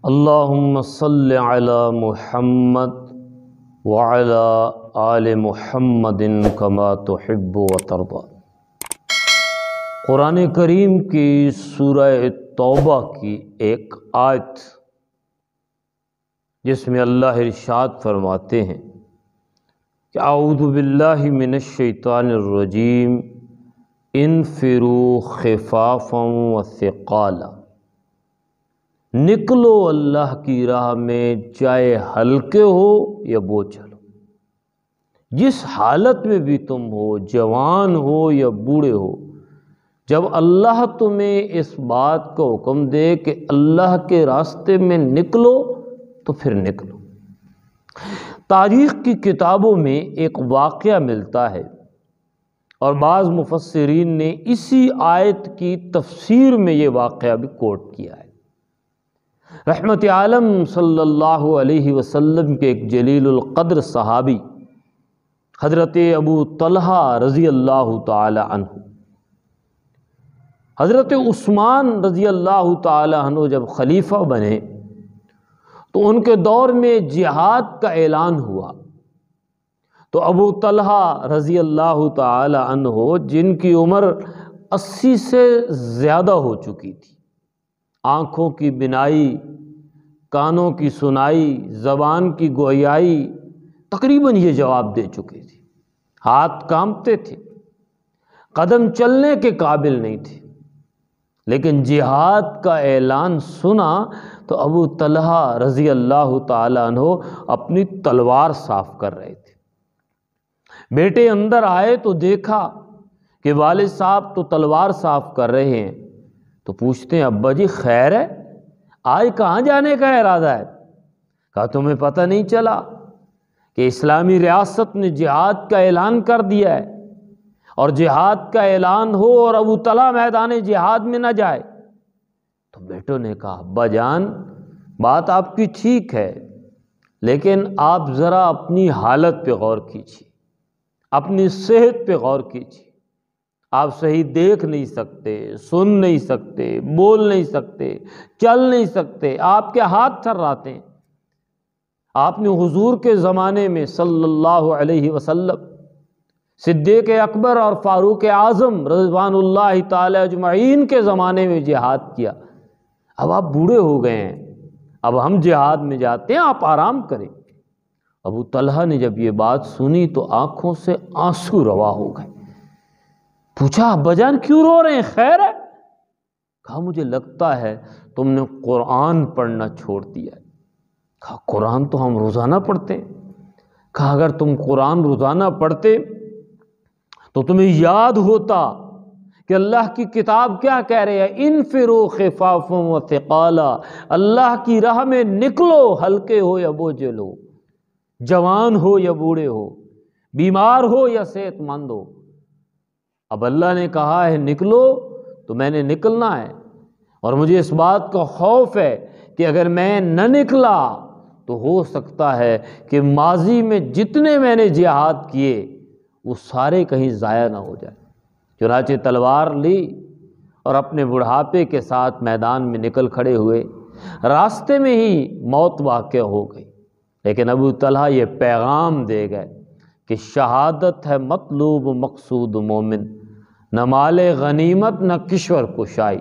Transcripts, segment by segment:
اللہم صل علی محمد وعلی آل محمد کما تحب و ترضی۔ قرآن کریم کی سورہ توبہ کی ایک آیت جس میں اللہ ارشاد فرماتے ہیں کہ اعوذ باللہ من الشیطان الرجیم انفروا خفافا وثقالا، نکلو اللہ کی راہ میں چاہے ہلکے ہو یا بوجھل ہو، جس حالت میں بھی تم ہو، جوان ہو یا بوڑھے ہو، جب اللہ تمہیں اس بات کا حکم دے کہ اللہ کے راستے میں نکلو تو پھر نکلو۔ تاریخ کی کتابوں میں ایک واقعہ ملتا ہے اور بعض مفسرین نے اسی آیت کی تفسیر میں یہ واقعہ بھی کوٹ کیا ہے۔ رحمت عالم صلی اللہ علیہ وسلم کے ایک جلیل القدر صحابی حضرت ابو طلحہ رضی اللہ تعالی عنہ، حضرت عثمان رضی اللہ تعالی عنہ جب خلیفہ بنے تو ان کے دور میں جہاد کا اعلان ہوا، تو ابو طلحہ رضی اللہ تعالی عنہ جن کی عمر 80 سے زیادہ ہو چکی تھی، آنکھوں کی بینائی، کانوں کی سنائی، زبان کی گویائی، تقریباً یہ جواب دے چکے تھے، ہاتھ کانپتے تھے، قدم چلنے کے قابل نہیں تھے، لیکن جہاد کا اعلان سنا تو ابو طلحہ رضی اللہ تعالی عنہ اپنی تلوار صاف کر رہے تھے۔ بیٹے اندر آئے تو دیکھا کہ والد صاحب تو تلوار صاف کر رہے ہیں، تو پوچھتے ہیں ابا جی خیر ہے، آج کہاں جانے کا ارادہ ہے؟ کہا تمہیں پتہ نہیں چلا کہ اسلامی ریاست نے جہاد کا اعلان کر دیا ہے، اور جہاد کا اعلان ہو اور ابو طلحہ میدان جہاد میں نہ جائے؟ تو بیٹوں نے کہا ابا جان بات آپ کی ٹھیک ہے، لیکن آپ ذرا اپنی حالت پہ غور کیجیے، اپنی صحت پہ غور کیجیے۔ آپ صحیح دیکھ نہیں سکتے، سن نہیں سکتے، بول نہیں سکتے، چل نہیں سکتے، آپ کے ہاتھ تھراتے ہیں۔ آپ نے حضور کے زمانے میں صلی اللہ علیہ وسلم، صدیق اکبر اور فاروق اعظم رضوان اللہ تعالی اجمعین کے زمانے میں جہاد کیا، اب آپ بوڑھے ہو گئے ہیں، اب ہم جہاد میں جاتے ہیں، آپ آرام کریں۔ ابو طلحہ نے جب یہ بات سنی تو آنکھوں سے آنسو روا ہو گئے۔ پوچھا ابا جان کیوں رو رہے ہیں، خیر ہے؟ کہا مجھے لگتا ہے تم نے قرآن پڑھنا چھوڑ دیا ہے۔ کہا قرآن تو ہم روزانہ پڑھتے ہیں۔ کہا اگر تم قرآن روزانہ پڑھتے تو تمہیں یاد ہوتا کہ اللہ کی کتاب کیا کہہ رہے ہیں، انفروا خفافا وثقالا، اللہ کی راہ میں نکلو، ہلکے ہو یا بوجھل ہو، جوان ہو یا بوڑھے ہو، بیمار ہو یا صحت مند ہو۔ اب اللہ نے کہا ہے نکلو تو میں نے نکلنا ہے، اور مجھے اس بات کا خوف ہے کہ اگر میں نہ نکلا تو ہو سکتا ہے کہ ماضی میں جتنے میں نے جہاد کیے وہ سارے کہیں ضائع نہ ہو جائے۔ چنانچہ تلوار لی اور اپنے بڑھاپے کے ساتھ میدان میں نکل کھڑے ہوئے۔ راستے میں ہی موت واقع ہو گئی، لیکن ابو طلحہ یہ پیغام دے گئے کہ شہادت ہے مطلوب مقصود مومن، نہ مال غنیمت نہ کشور کشائی۔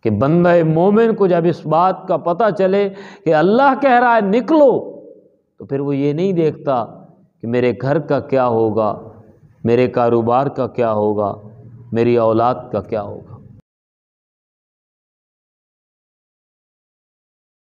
کہ بندہ مومن کو جب اس بات کا پتہ چلے کہ اللہ کہہ رہا ہے نکلو، تو پھر وہ یہ نہیں دیکھتا کہ میرے گھر کا کیا ہوگا، میرے کاروبار کا کیا ہوگا، میری اولاد کا کیا ہوگا۔